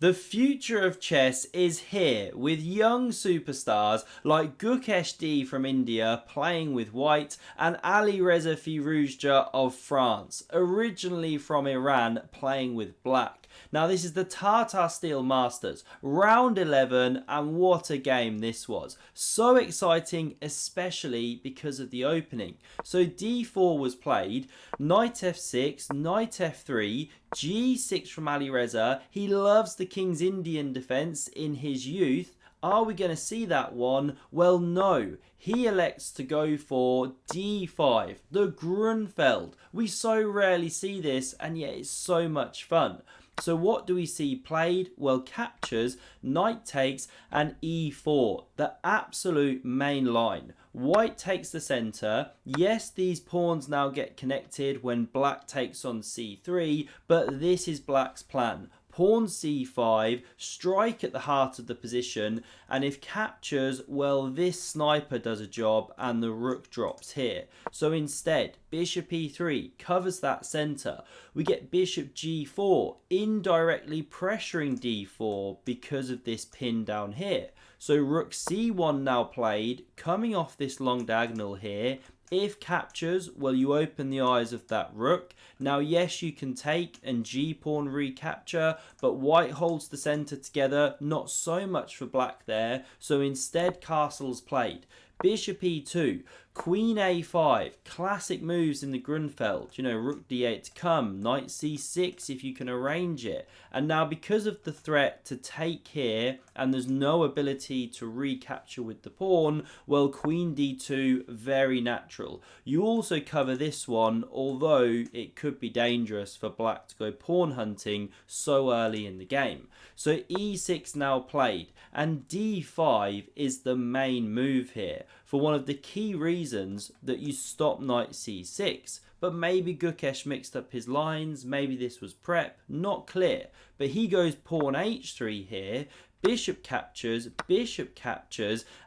The future of chess is here, with young superstars like Gukesh D from India playing with white and Alireza Firouzja of France, originally from Iran, playing with black. Now this is the Tata Steel Masters, round 11, and what a game this was. So exciting, especially because of the opening. So d4 was played, knight f6, knight f3, g6 from Alireza. He loves the King's Indian defence in his youth. Are we going to see that one? Well, no. He elects to go for d5, the Grunfeld. We so rarely see this, and yet it's so much fun. So what do we see played? Well, captures, knight takes, and e4, the absolute main line. White takes the centre. Yes, these pawns now get connected when black takes on c3, but this is black's plan. Pawn c5, strike at the heart of the position, and if captures, well, this sniper does a job and the rook drops here. So instead, bishop e3 covers that centre. We get bishop g4, indirectly pressuring d4 because of this pin down here. So rook c1 now played, coming off this long diagonal here. If captures, well, you open the eyes of that rook. Now, yes, you can take and g-pawn recapture, but white holds the centre together, not so much for black there. So instead, castle's played. Bishop e2, queen a5, classic moves in the Grunfeld, rook d8 to come, knight c6 if you can arrange it. And now because of the threat to take here, and there's no ability to recapture with the pawn, well, queen d2, very natural. You also cover this one, although it could be dangerous for black to go pawn hunting so early in the game. So e6 now played, and d5 is the main move here, for one of the key reasons that you stop knight c6. But maybe Gukesh mixed up his lines, maybe this was prep, not clear. But he goes pawn h3 here, bishop captures,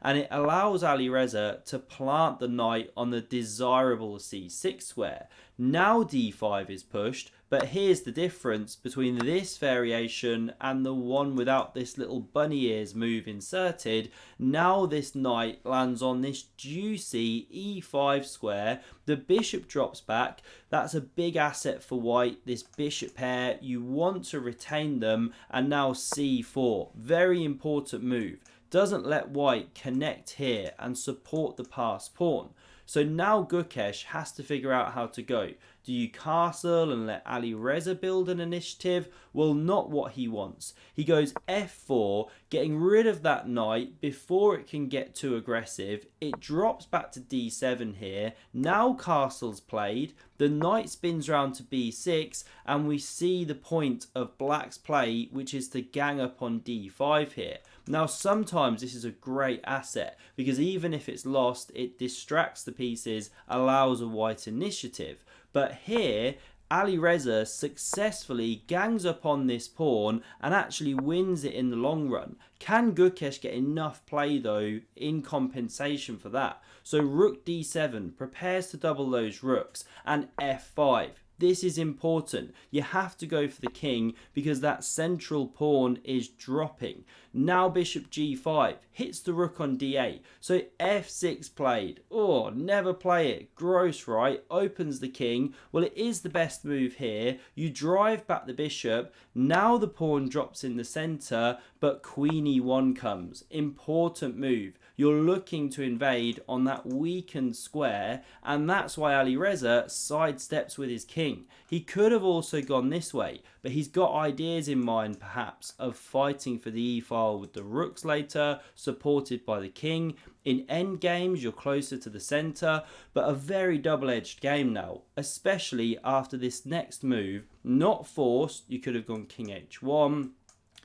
and it allows Alireza to plant the knight on the desirable c6 square. Now d5 is pushed, but here's the difference between this variation and the one without this little bunny ears move inserted. Now this knight lands on this juicy e5 square. The bishop drops back. That's a big asset for white, this bishop pair. You want to retain them. And now c4, very important move. Doesn't let white connect here and support the passed pawn. So now Gukesh has to figure out how to go. Do you castle and let Alireza build an initiative? Well, not what he wants. He goes f4, getting rid of that knight before it can get too aggressive. It drops back to d7 here. Now castle's played. The knight spins round to b6, and we see the point of black's play, which is to gang up on d5 here. Now, sometimes this is a great asset because even if it's lost, it distracts the pieces, allows a white initiative. But here, Alireza successfully gangs up on this pawn and actually wins it in the long run. Can Gukesh get enough play though in compensation for that? So rook d7 prepares to double those rooks, and f5. This is important. You have to go for the king because that central pawn is dropping. Now bishop g5 hits the rook on d8. So f6 played. Oh, never play it. Gross, right? Opens the king. Well, it is the best move here. You drive back the bishop. Now the pawn drops in the center, but queen e1 comes. Important move. You're looking to invade on that weakened square, and that's why Alireza sidesteps with his king. He could have also gone this way, but he's got ideas in mind perhaps of fighting for the e-file with the rooks later, supported by the king. In endgames, you're closer to the centre, but a very double-edged game now, especially after this next move. Not forced, you could have gone king h1,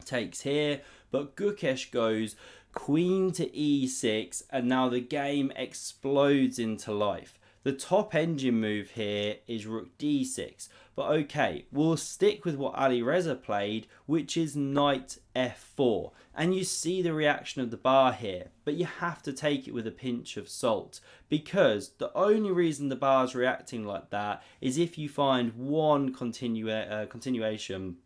takes here, but Gukesh goes queen to e6, and now the game explodes into life. The top engine move here is rook d6, but okay, we'll stick with what Alireza played, which is knight f4. And you see the reaction of the bar here, but you have to take it with a pinch of salt, because the only reason the bar's reacting like that is if you find one continuation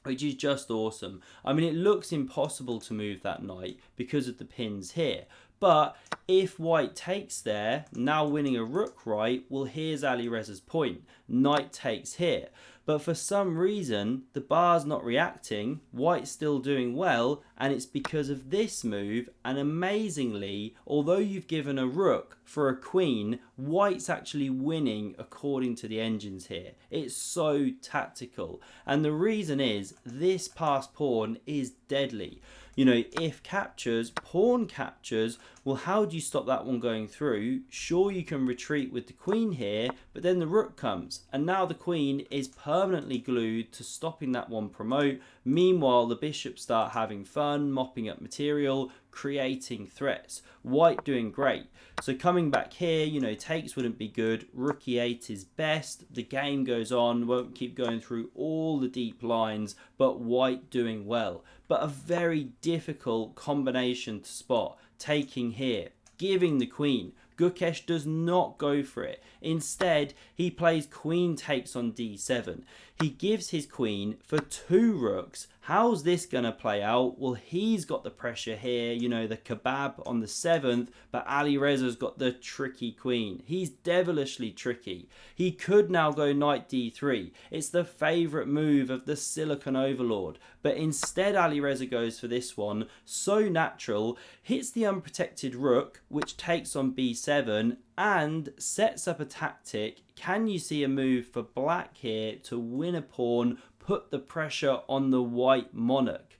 which is just awesome. I mean, it looks impossible to move that knight because of the pins here. But if white takes there, now winning a rook right, well, here's Alireza's point. Knight takes here. But for some reason, the bar's not reacting, white's still doing well, and it's because of this move, and amazingly, although you've given a rook for a queen, white's actually winning according to the engines here. It's so tactical, and the reason is, this passed pawn is deadly. You know, if captures, pawn captures, well, how do you stop that one going through? Sure, you can retreat with the queen here, but then the rook comes, and now the queen is permanently glued to stopping that one promote. Meanwhile, the bishops start having fun, mopping up material, creating threats. White doing great. So coming back here, you know, takes wouldn't be good. Rook e8 is best. The game goes on, won't keep going through all the deep lines, but white doing well. But a very difficult combination to spot. Taking here, giving the queen. Gukesh does not go for it. Instead, he plays queen takes on d7. He gives his queen for 2 rooks. How's this going to play out? Well, he's got the pressure here, you know, the kebab on the 7th, but Alireza's got the tricky queen. He's devilishly tricky. He could now go knight d3. It's the favourite move of the Silicon Overlord, but instead Alireza goes for this one, so natural, hits the unprotected rook, which takes on b7, and sets up a tactic. Can you see a move for black here to win a pawn, put the pressure on the white monarch?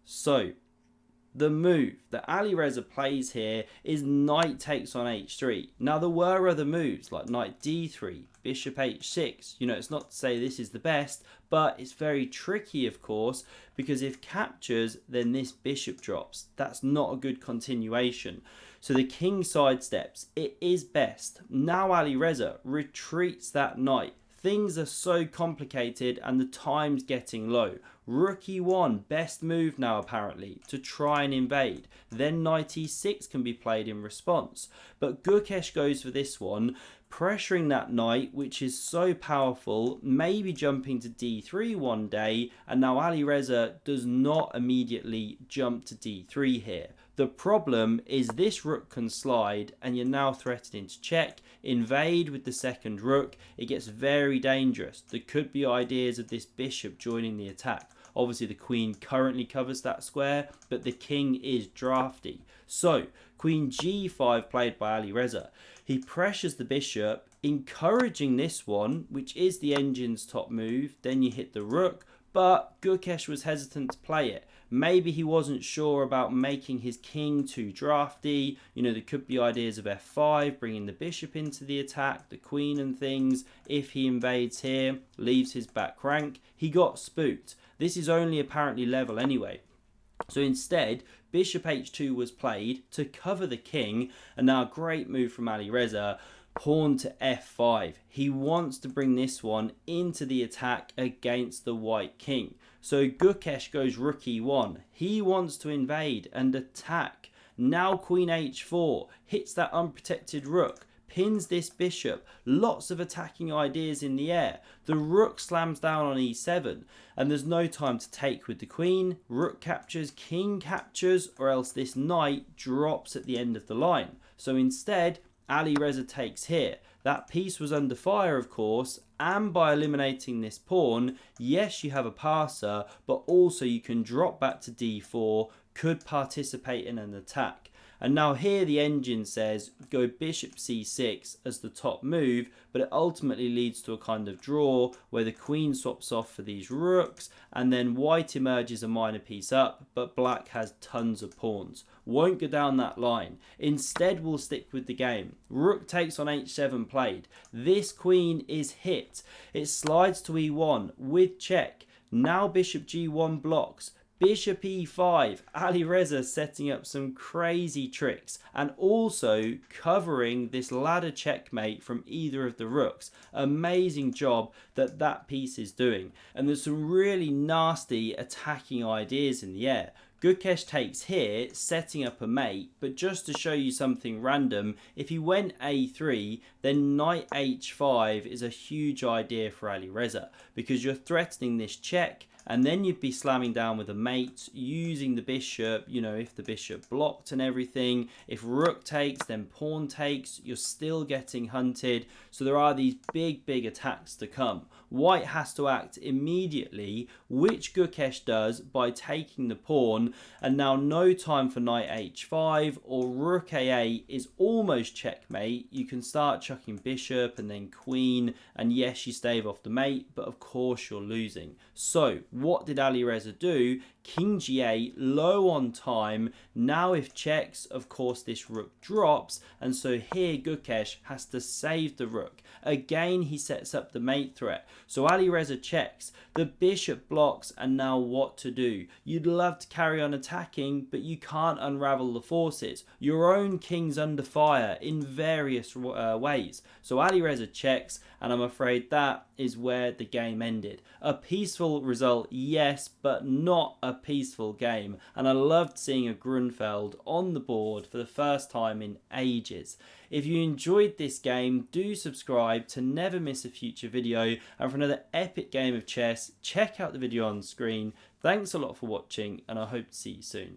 So the move that Alireza plays here is knight takes on h3. Now there were other moves like knight d3, bishop h6. You know, it's not to say this is the best, but it's very tricky, of course, because if captures, then this bishop drops. That's not a good continuation. So the king sidesteps. It is best. Now Alireza retreats that knight. Things are so complicated and the time's getting low. Rook e1, best move now apparently, to try and invade. Then knight e6 can be played in response. But Gukesh goes for this one, pressuring that knight, which is so powerful, maybe jumping to d3 one day, and now Alireza does not immediately jump to d3 here. The problem is this rook can slide, and you're now threatening to check, invade with the second rook. It gets very dangerous. There could be ideas of this bishop joining the attack. Obviously the queen currently covers that square, but the king is drafty. So queen g5 played by Alireza. He pressures the bishop, encouraging this one, which is the engine's top move. Then you hit the rook, but Gukesh was hesitant to play it. Maybe he wasn't sure about making his king too drafty. You know, there could be ideas of f5, bringing the bishop into the attack, the queen and things. If he invades here, leaves his back rank, he got spooked. This is only apparently level anyway. So instead, bishop h2 was played to cover the king, and now a great move from Alireza. Pawn to f5. He wants to bring this one into the attack against the white king. So Gukesh goes rook e1. He wants to invade and attack. Now queen h4 hits that unprotected rook, pins this bishop. Lots of attacking ideas in the air. The rook slams down on e7, and there's no time to take with the queen. Rook captures, king captures, or else this knight drops at the end of the line. So instead, Alireza takes here. That piece was under fire, of course, and by eliminating this pawn, yes, you have a passer, but also you can drop back to d4, could participate in an attack. And now here the engine says go bishop c6 as the top move, but it ultimately leads to a kind of draw where the queen swaps off for these rooks, and then white emerges a minor piece up, but black has tons of pawns. Won't go down that line. Instead, we'll stick with the game. Rook takes on h7 played. This queen is hit. It slides to e1 with check. Now bishop g1 blocks. Bishop e5, Alireza setting up some crazy tricks and also covering this ladder checkmate from either of the rooks. Amazing job that piece is doing. And there's some really nasty attacking ideas in the air. Gukesh takes here, setting up a mate, but just to show you something random, if he went a3, then knight h5 is a huge idea for Alireza because you're threatening this check, and then you'd be slamming down with a mate using the bishop, you know, if the bishop blocked and everything. If rook takes, then pawn takes, you're still getting hunted. So there are these big attacks to come. White has to act immediately, which Gukesh does by taking the pawn, and now no time for knight h5 or rook a8 is almost checkmate. You can start chucking bishop and then queen, and yes, you stave off the mate, but of course you're losing. So what did Alireza do? King g8, low on time. Now if checks, of course this rook drops, and so here Gukesh has to save the rook. Again, he sets up the mate threat. So Alireza checks, the bishop blocks, and now what to do? You'd love to carry on attacking, but you can't unravel the forces. Your own king's under fire in various ways. So Alireza checks, and I'm afraid that is where the game ended. A peaceful result, yes, but not a peaceful game. And I loved seeing a Grunfeld on the board for the first time in ages. If you enjoyed this game, do subscribe to never miss a future video. And for another epic game of chess, check out the video on screen. Thanks a lot for watching, and I hope to see you soon.